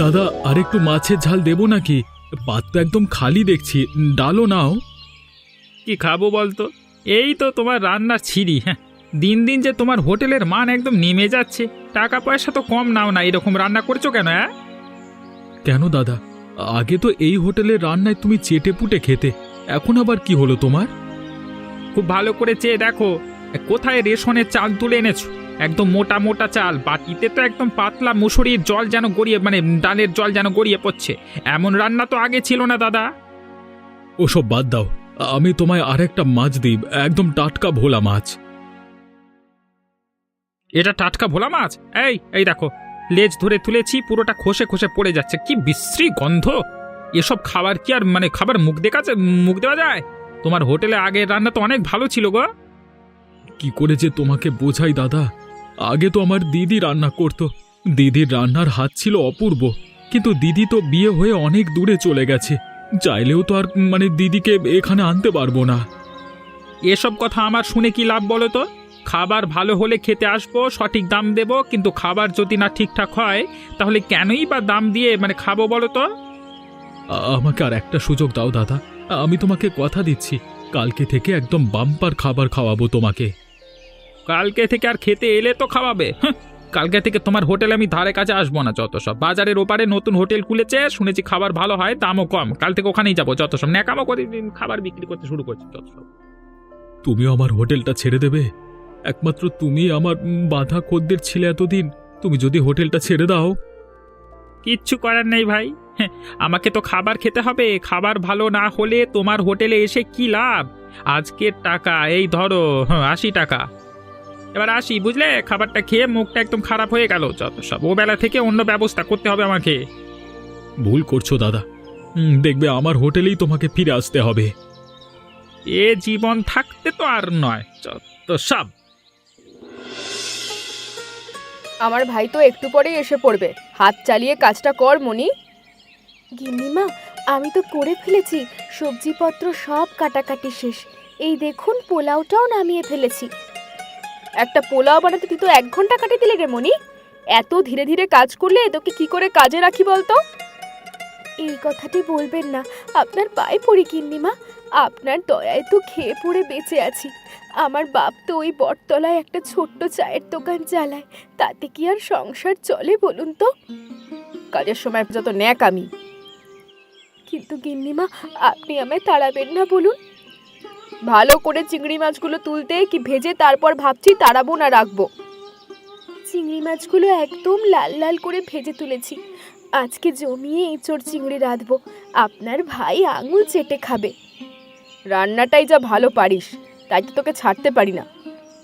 দাদা, আরেকটু মাছের ঝাল দেবো নাকি? পাত তো একদম খালি দেখছি, ডালও নাও। কি খাবো বলতো? এই তো তোমার রান্নার ছিরি। হ্যাঁ, দিন দিন যে তোমার হোটেলের মান একদম নেমে যাচ্ছে। টাকা পয়সা তো কম নাও না, এরকম রান্না করছো কেন? হ্যাঁ, কেন দাদা? আগে তো এই হোটেলের রান্নায় তুমি চেটে পুটে খেতে, এখন আবার কি হলো তোমার? খুব ভালো করে চেয়ে দেখো কোথায় রেশনের চাল তুলে এনেছো। একদম মোটা মোটা চাল, বাটিতে তো একদম পাতলা মুসুরির জল যেন গড়িয়ে, মানে ডালের জল যেন গড়িয়ে পড়ছে। এমন রান্না তো আগে ছিল না দাদা। ওসব বাদ দাও, আমি তোমায় আরেকটা মাছ দিই, একদম টাটকা ভোলা মাছ। এটা টাটকা ভোলা মাছ? এই এই দেখো, লেজ ধরে তুলেছি, পুরোটা খসে খসে পড়ে যাচ্ছে, কি বিশ্রী গন্ধ। এসব খাবার কি আর মানে খাবার মুখ দেওয়া যায়? তোমার হোটেলে আগের রান্না তো অনেক ভালো ছিল গো। কি করে যে তোমাকে বোঝাই দাদা, আগে তো আমার দিদি রান্না করত, দিদির রান্নার হাত ছিল অপূর্ব। কিন্তু দিদি তো বিয়ে হয়ে অনেক দূরে চলে গেছে, চাইলেও তো আর দিদিকে এখানে আনতে পারবো না। এসব কথা আমার শুনে কি লাভ বলো তো? খাবার ভালো হলে খেতে আসবো, সঠিক দাম দেব, কিন্তু খাবার যদি না ঠিকঠাক হয় তাহলে কেনই বা দাম দিয়ে খাবো বলো তো? আমাকে আর একটা সুযোগ দাও দাদা, আমি তোমাকে কথা দিচ্ছি, কালকে থেকে একদম বাম্পার খাবার খাওয়াবো তোমাকে। কালকে থেকে আর খেতে এলে তো খাওয়াবে? কালকে থেকে তোমার হোটেলে আমি ধারে কাছে আসবো না। যত সব বাজারের ওপারে নতুন হোটেল খুলেছে, শুনেছি খাবার ভালো হয়, দামও কম। কাল থেকে ওখানেই যাবো। যত সব ন্যাকামো করে খাবার বিক্রি করতে শুরু করছি। যত সব। তুমিও আমার হোটেলটা ছেড়ে দেবে? একমাত্র তুমি আমার বাঁধা খদ্দের ছিলে এতদিন, তুমি যদি হোটেলটা ছেড়ে দাও। কিচ্ছু করার নেই ভাই, আমাকে তো খাবার খেতে হবে। খাবার ভালো না হলে তোমার হোটেলে এসে কি লাভ? আজকের টাকা এই ধরো 80 টাকা। এবার আসি, বুঝলে? খাবারটা খেয়ে মুখটা একদম খারাপ হয়ে গেল। যত সব, ও বেলা থেকে অন্য ব্যবস্থা করতে হবে আমাকে। ভুল করছো দাদা, দেখবে আমার হোটেলেই তোমাকে ফিরে আসতে হবে। এ জীবন থাকতে তো আর নয়। যত সব। আমার ভাই তো একটু পরেই এসে পড়বে, হাত চালিয়ে কাজটা কর মনি। গিন্নিমা, আমি তো করে ফেলেছি, সবজিপত্র সব কাটাকাটি শেষ। এই দেখুন, পোলাওটাও নামিয়ে ফেলেছি। একটা পোলাও বানাতে তুই তো 1 ঘন্টা কাটিয়ে দিলে রে মনি। এত ধীরে ধীরে কাজ করলে তোকে কি করে কাজে রাখি বলতো? এই কথাটি বলবেন না, আপনার পায়ে পড়ি গিন্নিমা, আপনার দয়ায় তো খেয়ে পড়ে বেঁচে আছি। আমার বাপ তো ওই বটতলায় একটা ছোট্ট চায়ের দোকান চালায়, তাতে কি আর সংসার চলে বলুন তো? কাজের সময় যত ন্যাক আমি। কিন্তু গিন্নিমা, আপনি আমায় তাড়াবেন না বলুন। ভালো করে চিংড়ি মাছগুলো তুলতে কি ভেজে তারপর ভাবছি তাড়াবো না রাখবো। চিংড়ি মাছগুলো একদম লাল লাল করে ভেজে তুলেছি, আজকে জমিয়ে এঁচোড় চিংড়ি রাঁধবো, আপনার ভাই আঙুল চেটে খাবে। রান্নাটাই যা ভালো পারিস, তাই তো তোকে ছাড়তে পারি না।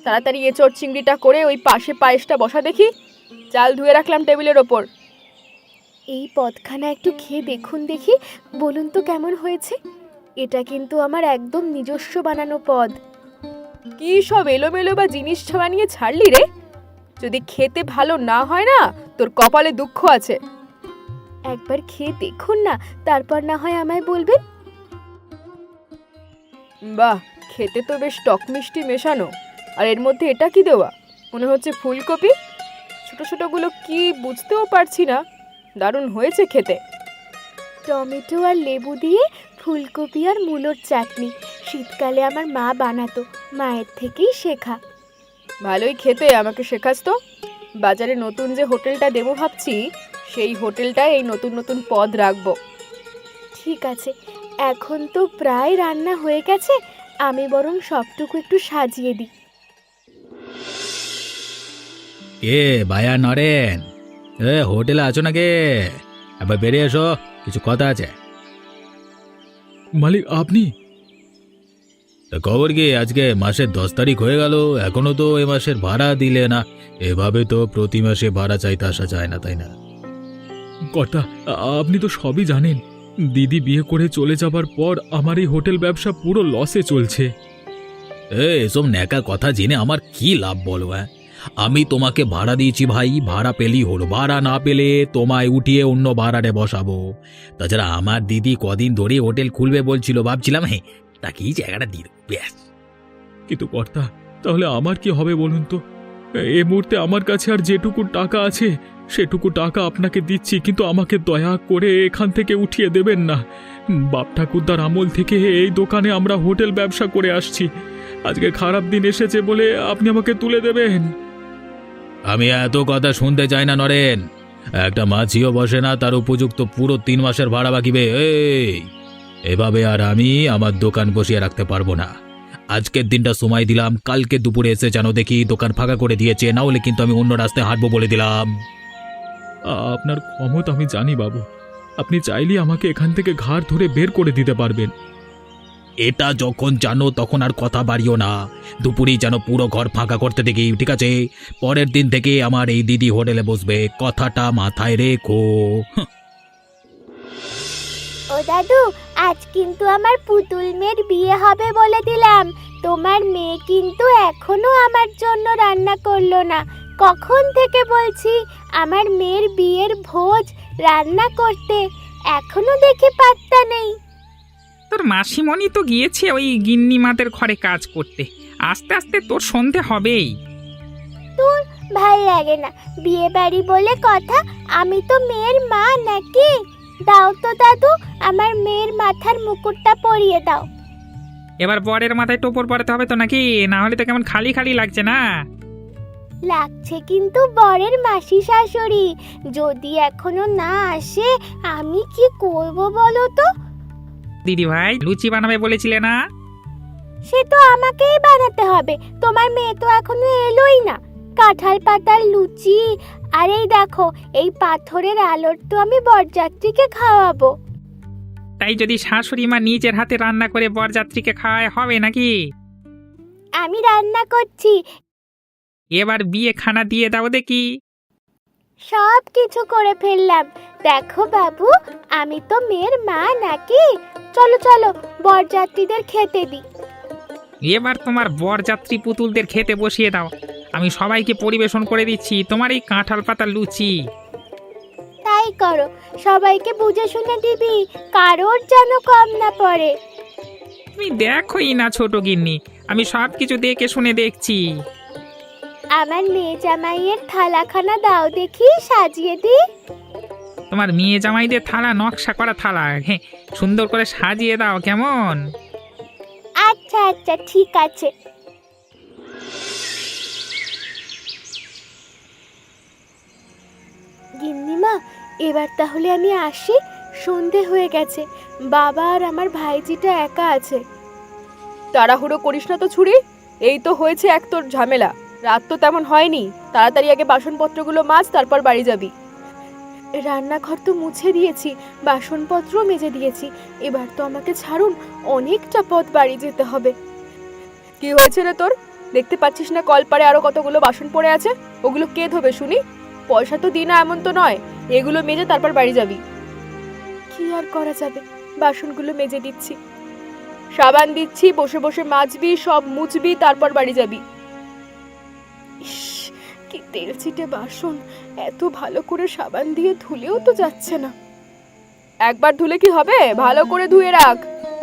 তাড়াতাড়ি এঁচোড় চিংড়িটা করে ওই পাশে পায়েসটা বসা দেখি। চাল ধুয়ে রাখলাম টেবিলের ওপর। এই পদখানা একটু খেয়ে দেখুন দেখি, বলুন তো কেমন হয়েছে। এটা কিন্তু আমার একদম নিজস্ব বানানো পদ। কি সব এলোমেলো বা জিনিস বানিয়ে ছাড়লি রে? যদি খেতে ভালো না হয় না, তোর কপালে দুঃখ আছে। একবার খেয়ে দেখুন না, তারপর না হয় আমায় বলবেন। বাহ, খেতে তো বেশ টক মিষ্টি মেশানো। আর এর মধ্যে এটা কি দেওয়া? মনে হচ্ছে ফুলকপি। ছোট ছোটগুলো কি বুঝতেও পারছি না। দারুণ হয়েছে খেতে। টমেটো আর লেবু দিয়ে ফুলকপি আর মূলোর চাটনি, শীতকালে আমার মা বানাতো, মায়ের থেকেই শেখা। ভালোই খেতে, আমাকে শেখাস তো। বাজারে নতুন যে হোটেলটা দেবো ভাবছি, সেই হোটেলটায় এই নতুন নতুন পদ রাখবো। ঠিক আছে, এখন তো প্রায় রান্না হয়ে গেছে, আমি বরং সবটুকু একটু সাজিয়ে দিই। কে ভায়া নরেন? হোটেলে আছো নাকি? একবার বেরিয়ে এসো, কিছু কথা আছে। মালিক, আপনি? তা খবর কি? আজকে মাসের 10 তারিখ হয়ে গেল, এখনো তো এ মাসের ভাড়া দিলে না। এভাবে তো প্রতি মাসে ভাড়া চাইতে আসা যায় না, তাই না? কর্তা, আপনি তো সবই জানেন, দিদি বিয়ে করে চলে যাবার পর আমার এই হোটেল ব্যবসা পুরো লসে চলছে। এসব ন্যাকা কথা জেনে আমার কি লাভ বলো? আমি তোমাকে ভাড়া দিয়েছি ভাই, ভাড়া পেলেই হলো, ভাড়া না পেলে তোমায় উঠিয়ে অন্য ভাড়ারে বসাবো। তাছাড়া আমার দিদি কদিন ধরে হোটেল খুলবে বলছিল, ভাবছিলাম তাকেই জায়গাটা দিয়ে দেবো, ব্যাস। কিন্তু কর্তা, তাহলে আমার কি হবে বলুন তো? এই মুহূর্তে আমার কাছে আর যেটুকু টাকা আছে সেটুকু টাকা আপনাকে দিচ্ছি, কিন্তু আমাকে দয়া করে এখান থেকে উঠিয়ে দেবেন না। বাপ ঠাকুরদার আমল থেকে এই দোকানে আমরা হোটেল ব্যবসা করে আসছি। আজকে খারাপ দিন এসেছে বলে আপনি আমাকে তুলে দেবেন? আমি এত কথা শুনতে চাই না নরেন। একটা মাছিও বসে না, তার উপযুক্ত পুরো 3 মাসের ভাড়া বাকিবে। এভাবে আর আমি আমার দোকান বসিয়ে রাখতে পারবো না। আজকের দিনটা সময় দিলাম, কালকে দুপুরে এসে যেন দেখি দোকান ফাঁকা করে দিয়েছে, না হলে কিন্তু আমি অন্য রাস্তায় হাঁটবো বলে দিলাম। আপনার ক্ষমতা আমি জানি বাবু, আপনি চাইলে আমাকে এখান থেকে ঘাড় ধরে বের করে দিতে পারবেন। এটা যখন জানো তখন আর কথা বাড়িও না। দুপুরেই যেন পুরো ঘর ফাঁকা করতে দেখি, ঠিক আছে? পরের দিন থেকে আমার এই দিদি হোটেলে বসবে, কথাটা মাথায় রেখো। ও দাদু, আজ কিন্তু আমার পুতুল মেয়ের বিয়ে হবে বলে দিলাম। তোমার মেয়ে কিন্তু এখনো আমার জন্য রান্না করলো না। কখন থেকে বলছি আমার মেয়ের বিয়ের ভোজ রান্না করতে, এখনো দেখি পাত্তা নেই। তোর মাসিমণি তো গিয়েছে ওই গিন্নিমাদের ঘরে কাজ করতে, আস্তে আস্তে তোর সন্ধে হবেই। তোর ভাল লাগে না, বিয়ে বাড়ি বলে কথা, আমি তো মেয়ের মা নাকি? দাও তো দাদু, আমার মেয়ের মাথার মুকুটটা পরিয়ে দাও। এবার বরের মাথায় টোপর পরাতে হবে তো নাকি? না হলে তো কেমন খালি খালি লাগছে না? লাগছে কিন্তু বরের মাসি শাশুড়ি, যদি এখনো না আসে আমি কি করব বলো তো? দিদি ভাই লুচি বানাবে বলেছিলে না? সে তো আমাকেই বানাতে হবে, তোমার মেয়ে তো এখনো এলোই না। কাঁঠাল পাতার লুচি, আর এই দেখো এই পাথরের আলোর তো আমি বরযাত্রীকে খাওয়াবো। তাই যদি শাশুড়ি মা নিজের হাতে রান্না করে বরযাত্রীকে খাওয়ায় হবে নাকি? আমি রান্না করছি, এবার বিয়ে খানা দিয়ে দাও দেখি। সব কিছু করে ফেললাম। দেখো বাবু, আমি তো মেয়ের মা নাকি? চলো চলো বরযাত্রীদের খেতে দিই। এবার তোমার বরযাত্রী পুতুলদের খেতে বসিয়ে দাও, আমি সবাইকে পরিবেশন করে দিচ্ছি তোমার এই কাঁঠাল পাতার লুচি। তাই করো, সবাইকে বুঝে শুনে দিবি, কারোর যেন কম না পড়ে। তুমি দেখোই না ছোট গিন্নি, আমি সব কিছু দেখে শুনে দেখছি। আমার মেয়ে জামাইয়ের থালাখানা দাও দেখি, সাজিয়ে দি। তোমার মেয়ে জামাইদের থালা নকশা করা থালা, হ্যাঁ, সুন্দর করে সাজিয়ে দাও কেমন? আচ্ছা আচ্ছা ঠিক আছে। গিন্নিমা, এবার তাহলে আমি আসি, সন্ধে হয়ে গেছে। বাবা আর আমার ভাইজিটা একা আছে। তাড়াহুড়ো করিস না তো ছুরি, এই তো হয়েছে এক তোর ঝামেলা। রাত তো তেমন হয়নি, তাড়াতাড়ি আগে বাসনপত্রগুলো মাজ, তারপর বাড়ি যাবি। রান্নাঘর তো মুছে দিয়েছি, বাসনপত্রও মেজে দিয়েছি, এবার তো আমাকে ছাড়ুন, অনেকটা পথ বাড়ি যেতে হবে। কি হয়েছে রে তোর? দেখতে পাচ্ছিস না কলপারে আরো কতগুলো বাসন পড়ে আছে? ওগুলো কে ধোবে শুনি? পয়সা তো দিই না এমন তো নয়, এগুলো মেজে তারপর বাড়ি যাবি। কি আর করা যাবে, বাসনগুলো মেজে দিচ্ছি, সাবান দিচ্ছি, বসে বসে মাজবি, সব মুছবি, তারপর বাড়ি যাবি। ইস, কি তেল ছিটে বাসন, এত ভালো করে সাবান দিয়ে ধুলেও তো যাচ্ছে না। একবার ধুলে কি হবে? ভালো করে ধুয়ে রাখ।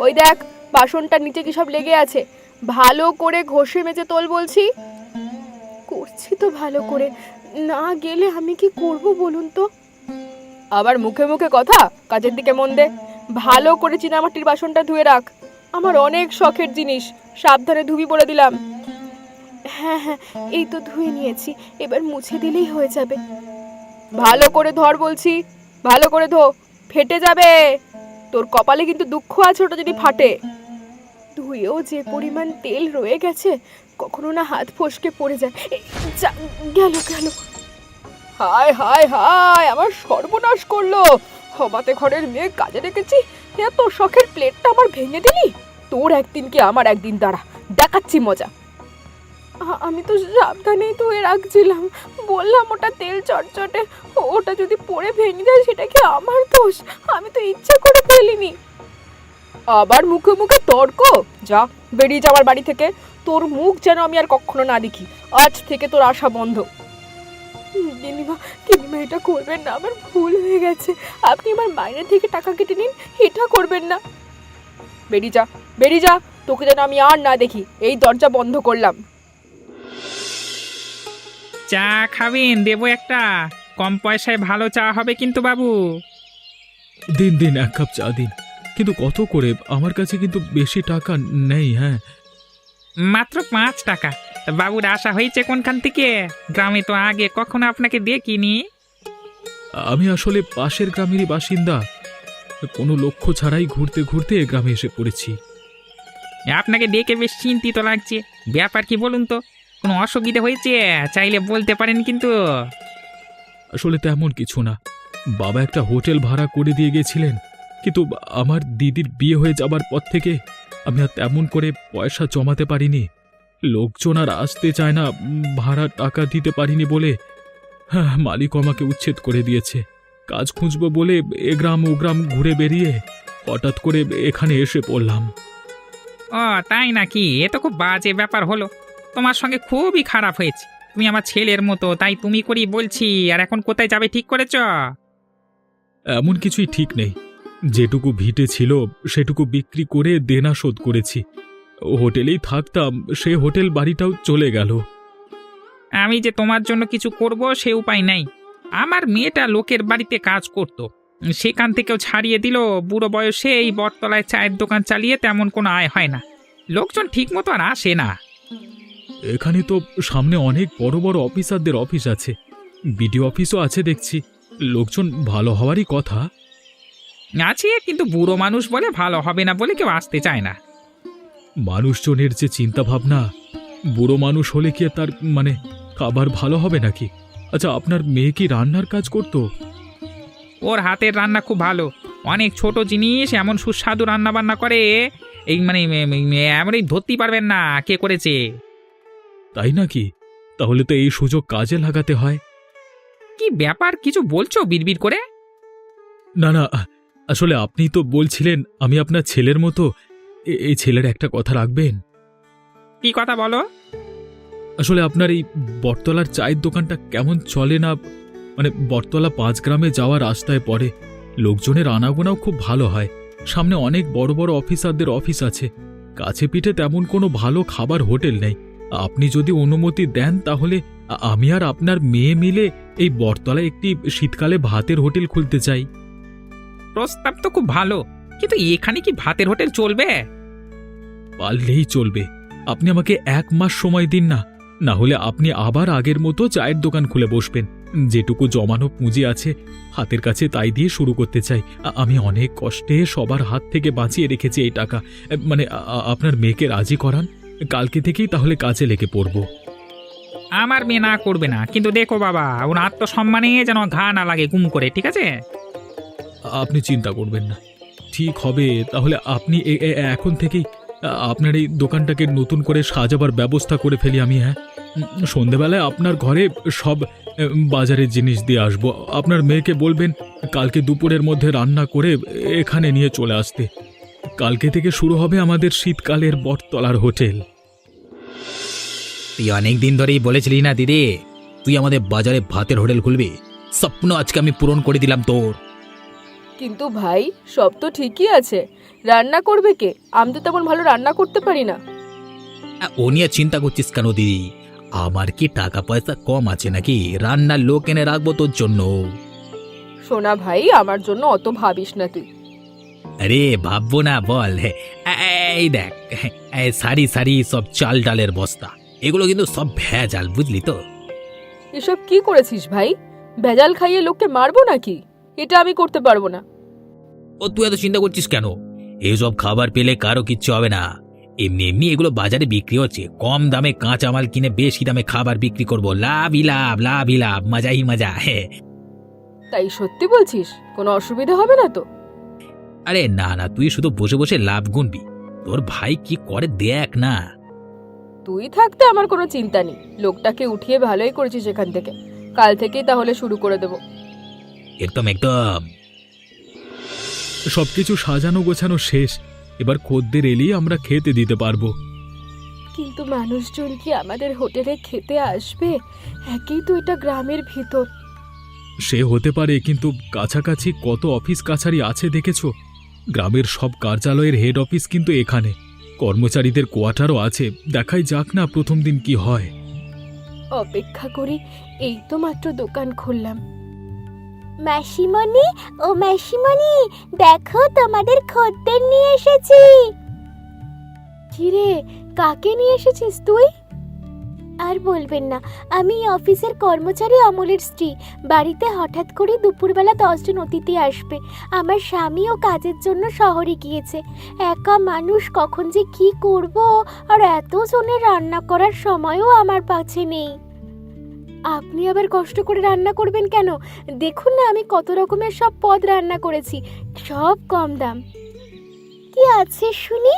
ওই দেখ বাসনটার নিচে কি সব লেগে আছে, ভালো করে ঘষে মেজে তোল বলছি। করছি তো ভালো করে, না গেলে আমি কি করব বলুন তো? আবার মুখে মুখে কথা, কাজের দিকে মন দে। ভালো করে চীনামাটির বাসনটা ধুয়ে রাখ, আমার অনেক শখের জিনিস, সাবধানে ধুবি বলে দিলাম। হ্যাঁ হ্যাঁ, এই তো ধুয়ে নিয়েছি, এবার মুছে দিলেই হয়ে যাবে। ভালো করে ধর বলছি, ভালো করে ধো, ফেটে যাবে। তোর কপালে কিন্তু দুঃখ আছে ওটা যদি ফাটে। ধুয়েও যে পরিমাণ তেল রয়ে গেছে, কখনো না হাত ফসকে পড়ে যায়। গেল গেল, হায় হায় হায়, আমার সর্বনাশ করলো। হবাতে ঘরের মেয়ে কাজে রেখেছি, এত শখের প্লেটটা আমার ভেঙে দিলি। তোর একদিন কি আমার একদিন, দাঁড়া দেখাচ্ছি মজা। আমি তো সাবধানেই ধুয়ে রাখছিলাম, বললাম ওটা তেল চটচটে, ওটা যদি পড়ে ভেঙে যায় সেটা কি আমার দোষ? আমি তো ইচ্ছা করে ফেলিনি। আবার মুখে মুখে তর্ক, যা বেরিয়ে যাওয়ার বাড়ি থেকে। তোর মুখ যেন আমি আর কখনো না দেখি, আজ থেকে তোর আশা বন্ধ। গিন্নিমা, গিন্নিমা এটা করবেন না, আমার ভুল হয়ে গেছে। আপনি আমার মাইনে থেকে টাকা কেটে নিন, এটা করবেন না। বেরিয়ে যা, বেরিয়ে যা, তোকে যেন আমি আর না দেখি। এই দরজা বন্ধ করলাম। চা খাবেন দেবো একটা, কম পয়সায় ভালো চা হবে কিন্তু বাবু। দিন দিন 1 কাপ চা দিন, কিন্তু কত করে? আমার কাছে কিন্তু বেশি টাকা নেই। হ্যাঁ, মাত্র 5 টাকা। তা বাবুর আশা হয়েছে কোনখান থেকে? গ্রামে তো আগে কখনো আপনাকে দেখিনি। আমি আসলে পাশের গ্রামেরই বাসিন্দা। কোনো লক্ষ্য ছাড়াই ঘুরতে ঘুরতে এ গ্রামে এসে পড়েছি। আপনাকে দেখে বেশ চিন্তিত লাগছে। ব্যাপার কি বলুন তো? কোনো অসুবিধা হয়েছে? চাইলে বলতে পারেন কিন্তু। আসলে তেমন কিছু না। বাবা একটা হোটেল ভাড়া করে দিয়ে গেছিলেন, কিন্তু আমার দিদির বিয়ে হয়ে যাবার পর থেকে আমি আর তেমন করে পয়সা জমাতে পারিনি। লোকজন আর আসতে চায় না, ভাড়া টাকা দিতে পারিনি বলে মালিক আমাকে উচ্ছেদ করে দিয়েছে। কাজ খুঁজবো বলে এ গ্রাম ও গ্রাম ঘুরে বেরিয়ে হঠাৎ করে এখানে এসে পড়লাম। ও তাই নাকি? এ তো খুব বাজে ব্যাপার হলো। তোমার সঙ্গে খুবই খারাপ হয়েছে। তুমি আমার ছেলের মতো, তাই তুমি করি বলছি। আর এখন কোথায় যাবে ঠিক করেছ? এমন কিছুই ঠিক নেই। যেটুকু ভিটে ছিল সেটুকু বিক্রি করে দেনা শোধ করেছি। হোটেলেই থাকতাম, সে হোটেল বাড়িটাও চলে গেল। আমি যে তোমার জন্য কিছু করব সে উপায় নাই। আমার মেয়েটা লোকের বাড়িতে কাজ করত, সেখান থেকেও ছাড়িয়ে দিল। বুড়ো বয়সে এই বটতলায় চায়ের দোকান চালিয়ে তেমন কোনো আয় হয় না। লোকজন ঠিক মতো আর আসে না। এখানে তো সামনে অনেক বড় বড় অফিসারদের অফিস আছে, বিডিও অফিসও আছে দেখছি। লোকজন ভালো হওয়ারই কথা। আছে, কিন্তু বুড়ো মানুষ বলে ভালো হবে না বলে কেউ আসতে চায় না। মানুষজনের যে চিন্তা ভাবনা, বুড়ো মানুষ হলে কি তার খাবার ভালো হবে নাকি? আচ্ছা, আপনার মেয়ে কি রান্নার কাজ করতো? ওর হাতের রান্না খুব ভালো। অনেক ছোট জিনিস এমন সুস্বাদু রান্না বান্না করে, এই এমন ধরতেই পারবেন না কে করেছে। তাই নাকি? তাহলে তো এই সুযোগ কাজে লাগাতে হয়। কি ব্যাপার, কিছু বলছো বিড়বিড় করে? না না, আসলে আপনি তো বলছিলেন আমি আপনার ছেলের মতো। এই ছেলের একটা কথা রাখবেন। কি কথা বলো? আসলে আপনার এই বটতলার চায়ের দোকানটা কেমন চলে না? বটতলা 5 গ্রামে যাওয়ার রাস্তায় পড়ে। লোকজনের আনাগোনাও খুব ভালো হয়। সামনে অনেক বড় বড় অফিসারদের অফিস আছে। কাছে পিঠে তেমন কোনো ভালো খাবার হোটেল নেই। আপনি যদি অনুমতি দেন তাহলে আমি আর আপনার মেয়ে মিলে এই বটতলায় একটি শীতকালে ভাতের হোটেল খুলতে চাই। প্রস্তাব তো খুব ভালো, কিন্তু এখানে কি ভাতের হোটেল চলবে? পারলেই চলবে। আপনি আমাকে 1 মাস সময় দিন না, না হলে আপনি আবার আগের মতো চায়ের দোকান খুলে বসবেন। যেটুকু জমানো পুঁজি আছে হাতের কাছে তাই দিয়ে শুরু করতে চাই। আমি অনেক কষ্টে সবার হাত থেকে বাঁচিয়ে রেখেছি এই টাকা। আপনার মেয়েকে রাজি করান, কালকে থেকেই তাহলে কাজে লেগে পড়ব। আমার মেয়ে না করবে না, কিন্তু দেখো বাবা, ওর আত্মসম্মানে যেন ঘা না লাগে গুম করে, ঠিক আছে? আপনি চিন্তা করবেন না, ঠিক হবে। তাহলে আপনি এখন থেকেই আপনার এই দোকানটাকে নতুন করে সাজাবার ব্যবস্থা করে ফেলি আমি। হ্যাঁ, সন্ধেবেলায় আপনার ঘরে সব বাজারের জিনিস দিয়ে আসবো। আপনার মেয়েকে বলবেন কালকে দুপুরের মধ্যে রান্না করে এখানে নিয়ে চলে আসতে। কালকে থেকে শুরু হবে আমাদের শীতকালের বটতলার হোটেল। তুই অনেক দিন ধরেই বলেছিলি না দিদি, তুই আমাদের বাজারে ভাতের হোটেল খুলবি? স্বপ্ন আজকে আমি পূরণ করে দিলাম তোর। কিন্তু ভাই, সব তো ঠিকই আছে, রান্না করবে কে? আমি তো তেমন ভালো রান্না করতে পারি না। ও নিয়ে চিন্তা করছিস কেন দিদি? আমার কি টাকা পয়সা কম আছে নাকি? রান্নার লোক এনে রাখবো তোর জন্য। সোনা ভাই, আমার জন্য অত ভাবিস না তুই। আরে ভাববো না বল? এই দেখ, সারি সারি সব চাল ডালের বস্তা, এগুলো কিন্তু সব ভেজাল, বুঝলি তো? এসব কি করেছিস ভাই? ভেজাল খাইয়ে লোককে মারবো নাকি? এটা আমি করতে পারবো না। ও তুই এত চিন্তা করছিস কেন? এইসব খাবার পেলে কারো কিচ্ছু হবে না। এমনি এমনি এগুলো বাজারে বিক্রি হচ্ছে। কম দামে কাঁচা মাল কিনে বেশি দামে খাবার বিক্রি করবো। লাভই লাভ, লাভই লাভ, মজাই মজা। তাই সত্যি বলছিস? কোনো অসুবিধা হবে না তো? আরে না না, তুই শুধু বসে বসে লাভ গুনবি। তোর ভাই কি করে দেখ না। তুই থাকতে আমার কোনো চিন্তা নেই। লোকটাকে উঠিয়ে ভালোই করেছিস এখান থেকে। কাল থেকেই তাহলে শুরু করে দেব। একদম একদম। সবকিছু সাজানো গোছানো শেষ। এবার খদ্দের এলেই আমরা খেতে দিতে পারবো। কিন্তু মানুষজন কি আমাদের হোটেলে খেতে আসবে? একই তো এটা গ্রামের ভিতর। সে হতে পারে, কিন্তু কাছাকাছি কত অফিস কাছারি আছে দেখেছো? গ্রামের সব কার্যালয়ের হেড অফিস কিন্তু এখানে। কর্মচারীদের কোয়ার্টারও আছে। দেখাই যাক না প্রথম দিন কি হয়। অপেক্ষা করি, এই তো মাত্র দোকান খুললাম। মাসিমণি, ও মাসিমণি, দেখো তোমাদের খদ্দের নিয়ে এসেছি। কিরে, কাকে নিয়ে এসেছিস তুই? আর বলবেন না, আমি অফিসের কর্মচারী অমলের স্ত্রী। বাড়িতে হঠাৎ করে দুপুরবেলা 10 জন অতিথি আসবে। আমার স্বামীও কাজের জন্য শহরে গিয়েছে। একা মানুষ, কখন যে কি করব, আর এত জনের রান্না করার সময়ও আমার কাছে নেই। আপনি আবার কষ্ট করে রান্না করবেন কেন? দেখুন না, আমি কত রকমের সব পদ রান্না করেছি, সব কম দাম। কি আছে শুনি?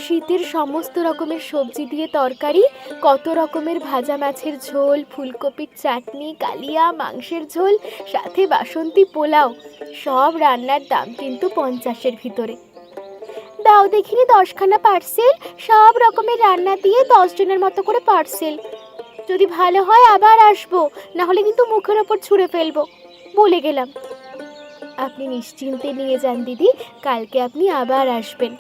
শীতের সমস্ত রকমের সবজি দিয়ে তরকারি, কত রকমের ভাজা মাছের ঝোল, ফুলকপির চাটনি, কালিয়া, মাংসের ঝোল, সাথে বাসন্তী পোলাও। সব রান্নার দাম কিন্তু 50-এর ভিতরে। দাও দেখিনি 10খানা পার্সেল, সব রকমের রান্না দিয়ে 10 জনের মতো করে পার্সেল। যদি ভালো হয় আবার আসবো, না হলে কিন্তু মুখের ওপর ছুঁড়ে ফেলবো, বলে গেলাম। আপনি নিশ্চিন্তে নিয়ে যান দিদি, কালকে আপনি আবার আসবেন।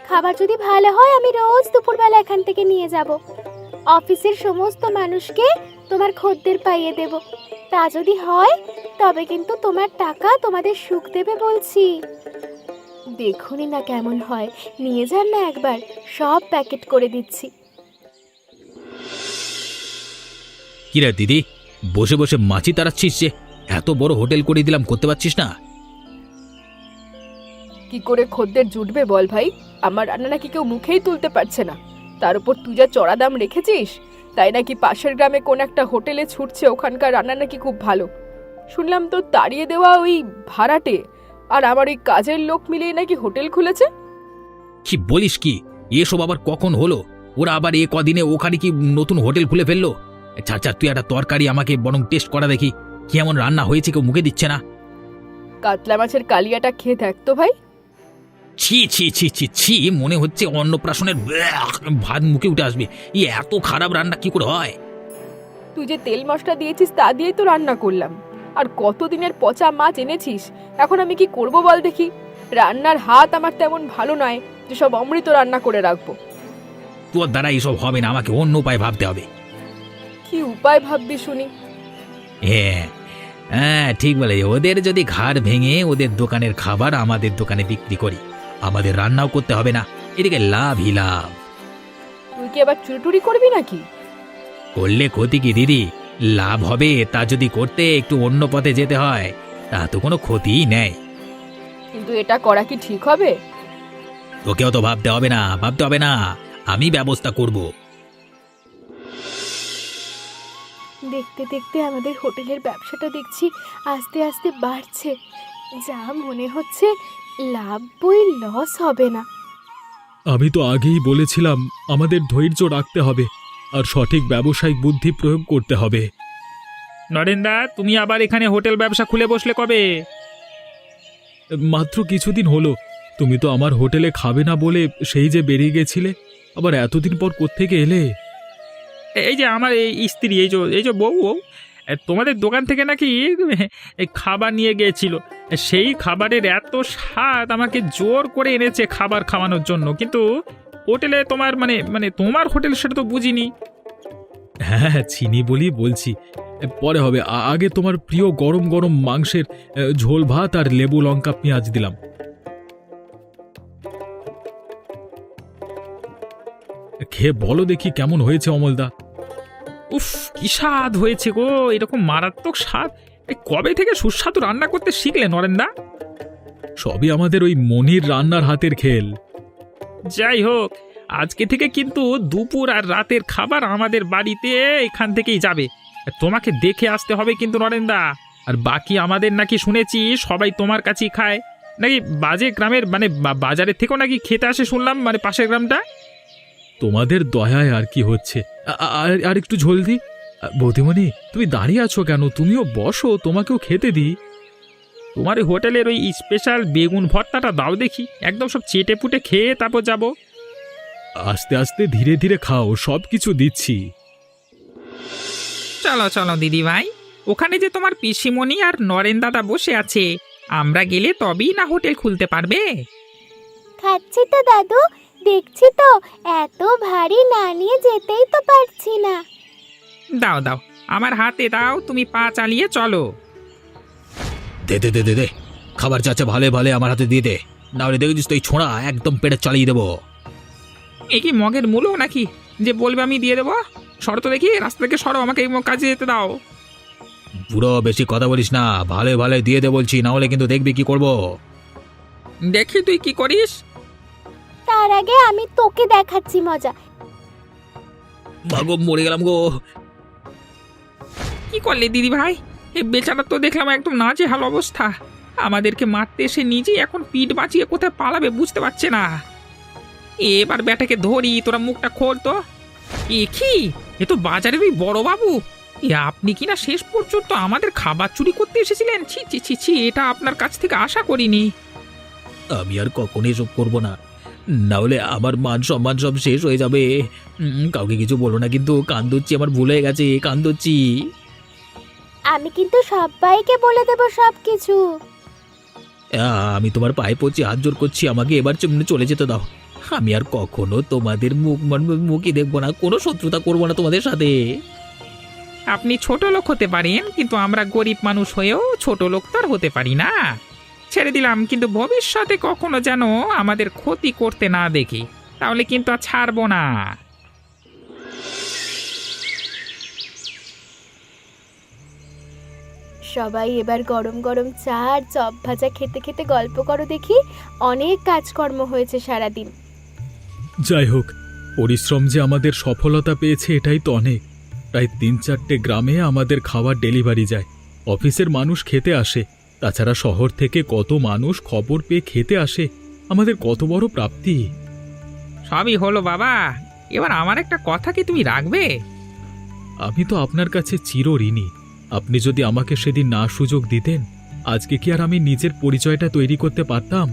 খাবার যদি ভালো হয় আমি রোজ দুপুরবেলা এখান থেকে নিয়ে যাব। অফিসের সমস্ত মানুষকে তোমার খদ্দের পাইয়ে দেব। তা যদি হয় তবে কিন্তু তোমার টাকা তোমাদের সুখ দেবে বলছি। দেখুনই না কেমন হয়, নিয়ে যান না একবার, সব প্যাকেট করে দিচ্ছি। কিরে দিদি, বসে বসে মাছি তাড়াচ্ছিস যে? এত বড় হোটেল করে দিলাম, করতে পারছিস না? কি করে খদ্দের জুটবে বল ভাই? আমার রান্না নাকি কেউ মুখেই তুলতে পারছে না, তার উপর তুই যা চড়া দাম রেখেছিস, তাই নাকি পাশের গ্রামে কোন একটা হোটেলে ছুটছে, ওখানকার রান্না নাকি খুব ভালো। শুনলাম তো তাড়িয়ে দেওয়া ওই ভাড়াটে আর আমার ওই কাজের লোক মিলিয়ে নাকি হোটেল খুলেছে। কি বলিস কি? এসব আবার কখন হলো? ওরা আবার এ কদিনে ওখানে কি নতুন হোটেল খুলে ফেললো? আচ্ছা, তুই একটা তরকারি আমাকে বরং টেস্ট করা দেখি, কি এমন রান্না হয়েছে, কেউ মুখে দিচ্ছে না। কাতলা মাছের কালিয়াটা খেয়ে দেখ তো ভাই। ছি ছি ছি ছি ছি, মনে হচ্ছে অন্নপ্রাশনের ভাত মুখে উঠে আসবে। এত খারাপ রান্না কি করে হয়? তুই যে তেল মশলা দিয়েছিস তা দিয়েই তো রান্না করলাম, আর কতদিনের পচা মাছ এনেছিস। এখন আমি কি করব বল দেখি? রান্নার হাত আমার তেমন ভালো নয় যে সব অমৃত রান্না করে রাখবো। তোর দ্বারা এসব হবে না, আমাকে অন্য উপায় ভাবতে হবে। কি উপায় ভাববি শুনি? হ্যাঁ, ঠিক বলে। ওদের যদি ঘাড় ভেঙে ওদের দোকানের খাবার আমাদের দোকানে বিক্রি করি, আমাদের রান্নাও করতে হবে না, এদিকে লাভই লাভ। তুই কি আবার চুরি করবি নাকি? করলে ক্ষতি কি দিদি? লাভ হবে, তা যদি করতে একটু অন্য পথে যেতে হয়, তা তো কোনো ক্ষতিই নেই। কিন্তু এটা করা কি ঠিক হবে? তোকেও তো ভাবতে হবে না, আমি ব্যবস্থা করব। দেখতে দেখতে আমাদের হোটেলের ব্যবসাটা দেখছি আস্তে আস্তে বাড়ছে। যা মনে হচ্ছে লাভ বই লস হবে না। আমি তো আগেই বলেছিলাম, আমাদের ধৈর্য রাখতে হবে আর সঠিক ব্যবসায়িক বুদ্ধি প্রয়োগ করতে হবে। নরেন্দা, তুমি আবার এখানে হোটেল ব্যবসা খুলে বসলে কবে? মাত্র কিছুদিন হলো। তুমি তো আমার হোটেলে খাবে না বলে সেই যে বেরিয়ে গেছিলে, আবার এতদিন পর কোত্থেকে এলে? এই যে আমার এই স্ত্রী, এই যে বউ, তোমাদের দোকান থেকে নাকি এই খাবার নিয়ে গিয়েছিল। সেই খাবারের এত স্বাদ, আমাকে জোর করে এনেছে খাবার খাওয়ানোর জন্য, কিন্তু হোটেলে তোমার মানে তোমার হোটেল সেটা তো বুঝিনি। হ্যাঁ, চিনি বলি বলছি, পরে হবে। আগে তোমার প্রিয় গরম গরম মাংসের ঝোল ভাত আর লেবু লঙ্কা পেঁয়াজ দিলাম। খেয়ে বলো দেখি কেমন হয়েছে অমলদা। উফ, কি স্বাদ হয়েছে গো! এরকম মারাত্মক স্বাদ কবে থেকে সুস্বাদু রান্না করতে শিখলে নরেন্দা? সবই আমাদের ওই মনির রান্নার হাতের খেল। যাই হোক, আজকে থেকে কিন্তু দুপুর আর রাতের খাবার আমাদের বাড়িতে এখান থেকেই যাবে। তোমাকে দেখে আসতে হবে কিন্তু নরেন্দা। আর বাকি আমাদের নাকি শুনেছি সবাই তোমার কাছেই খায়, নাকি বাজে গ্রামের বাজারের থেকেও নাকি খেতে আসে শুনলাম, পাশের গ্রামটা। তোমাদের দয়ায় আর কি হচ্ছে। আর একটু ঝোল দি। বৌদিমণি, তুমি দাঁড়িয়ে আছো কেন? তুমিও বসো, তোমাকেও খেতে দিই। তোমার এই হোটেলের ওই স্পেশাল বেগুন ভর্তাটা দাও দেখি, একদম সব চেটে পুটে খেয়ে তারপর যাবো। আস্তে আস্তে ধীরে ধীরে খাও, সব কিছু দিচ্ছি। চলো চলো দিদি ভাই, ওখানে যে তোমার পিসিমণি আর নরেন দাদা বসে আছে, আমরা গেলে তবেই না হোটেল খুলতে পারবে। খাচ্ছি তো দাদু, দেখছি তো, এত ভারী না নিয়ে যেতেই তো পারছি না। দাও দাও, আমার হাতে দাও, তুমি পা চালিয়ে চলো। দে দে দে দে দে, খাবার চাচ্ছে ভালে ভালে আমার হাতে দিয়ে দে, নাহলে দেখেছিস তো এই ছোঁড়া একদম পেটে চালিয়ে দেবো। এ কি মগের মূলো নাকি যে বলবে আমি দিয়ে দেবো? সরো তো দেখি, রাস্তা থেকে সরো, আমাকে এই কাজে যেতে দাও। পুরো বেশি কথা বলিস না, ভালে ভালে দিয়ে দে বলছি, না হলে কিন্তু দেখবি কি করবো। দেখি তুই কি করিস। তার আগে আমি তোকে দেখাচ্ছি মজা। ভাগো, মরে গেলাম গো। কি করলে দিদি ভাই? এ বেচারা তো দেখলাম একদম নাজেহাল অবস্থা। আমাদেরকে মারতে এসে নিজেই এখন পিঠ বাঁচিয়ে কোথায় পালাবে বুঝতে পারছে না। এবার ব্যাটাকে ধরি, তোরা মুখটা খোল তো। এ কি, এ তো বাজারের ওই বড় বাবু। এ আপনি কি না শেষ পর্যন্ত আমাদের খাবার চুরি করতে এসেছিলেন? ছি ছি ছি ছি, এটা আপনার কাছ থেকে আশা করিনি। আমি আর কখনো এসব করবো না, না হলে আমার মান সম্মান সব শেষ হয়ে যাবে। কাউকে কিছু বলো না কিন্তু, কান্দুচ্ছি, আমার ভুল হয়ে গেছে, কান্দুচ্ছি। আমি কিন্তু সবাইকে বলে দেবো সব কিছু। আমি তোমার পায়ে পড়ছি, হাত জোর করছি, আমাকে এবার চলে যেতে দাও। আমি আর কখনো তোমাদের মুখই দেখবো না, কোনো শত্রুতা করবো না তোমাদের সাথে। আপনি ছোট লোক হতে পারেন, কিন্তু আমরা গরিব মানুষ হয়েও ছোট লোক তো আর হতে পারি না। ছেড়ে দিলাম, কিন্তু ভবিষ্যতে কখনো যেন আমাদের ক্ষতি করতে না দেখি, তাহলে কিন্তু আর ছাড়বো না। সবাই এবার গরম গরম চা আর চপ ভাজা খেতে খেতে গল্প করো দেখি। অনেক কাজকর্ম হয়েছে সারাদিন। যাই হোক, পরিশ্রম যে আমাদের সফলতা পেয়েছে এটাই তো অনেক। প্রায় ৩-৪টে গ্রামে আমাদের খাবার ডেলিভারি যায়, অফিসের মানুষ খেতে আসে, তাছাড়া শহর থেকে কত মানুষ খবর পেয়ে খেতে আসে। আমাদের কত বড় প্রাপ্তি। সবই হলো বাবা, এবার আমার একটা কথা কি তুমি রাখবে? আমি তো আপনার কাছে চিরঋণী। আপনি যদি আমাকে সেদিন না সুযোগ দিতেন, আজকে কি আর আমি নিজের পরিচয়টা তৈরি করতে পারতাম?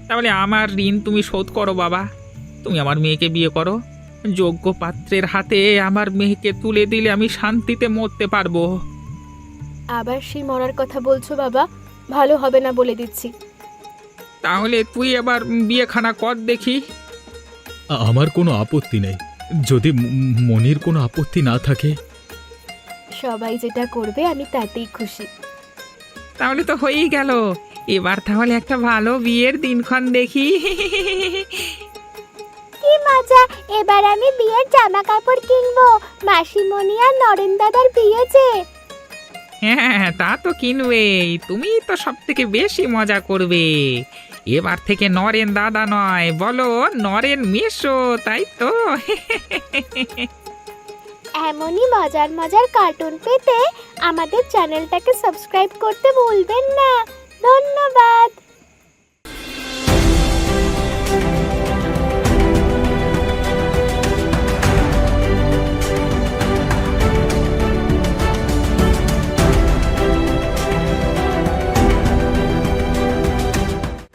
তাহলে আমার ঋণ তুমি শোধ করো বাবা। তুমি আমার মেয়েকে বিয়ে করো, যোগ্য পাত্রের হাতে আমার মেয়েকে তুলে দিলে আমি শান্তিতে মরতে পারবো। আবার সেই মরার কথা বলছো বাবা? ভালো হবে না বলে দিচ্ছি। তাহলে তুই এবার বিয়েখানা কর দেখি। আমার কোনো আপত্তি নেই, যদি মনির কোনো আপত্তি না থাকে। সবাই যেটা করবে আমি তাতেই খুশি। তাহলে তো হয়েই গেল। এবার তাহলে একটা ভালো বিয়ের দিনক্ষণ দেখি। কি মজা, এবার আমি বিয়ের জামা কাপড় কিনবো। মাসিমণি আর নরেন দাদার বিয়ে যে। হ্যাঁ, তা তো কিনবেই, তুমি তো সব থেকে বেশি মজা করবে। এবার থেকে নরেন দাদা নয়, বলো নরেন মেশো, তাই তো? এমনই মজার মজার কার্টুন পেতে আমাদের চ্যানেলটাকে সাবস্ক্রাইব করতে ভুলবেন না। ধন্যবাদ।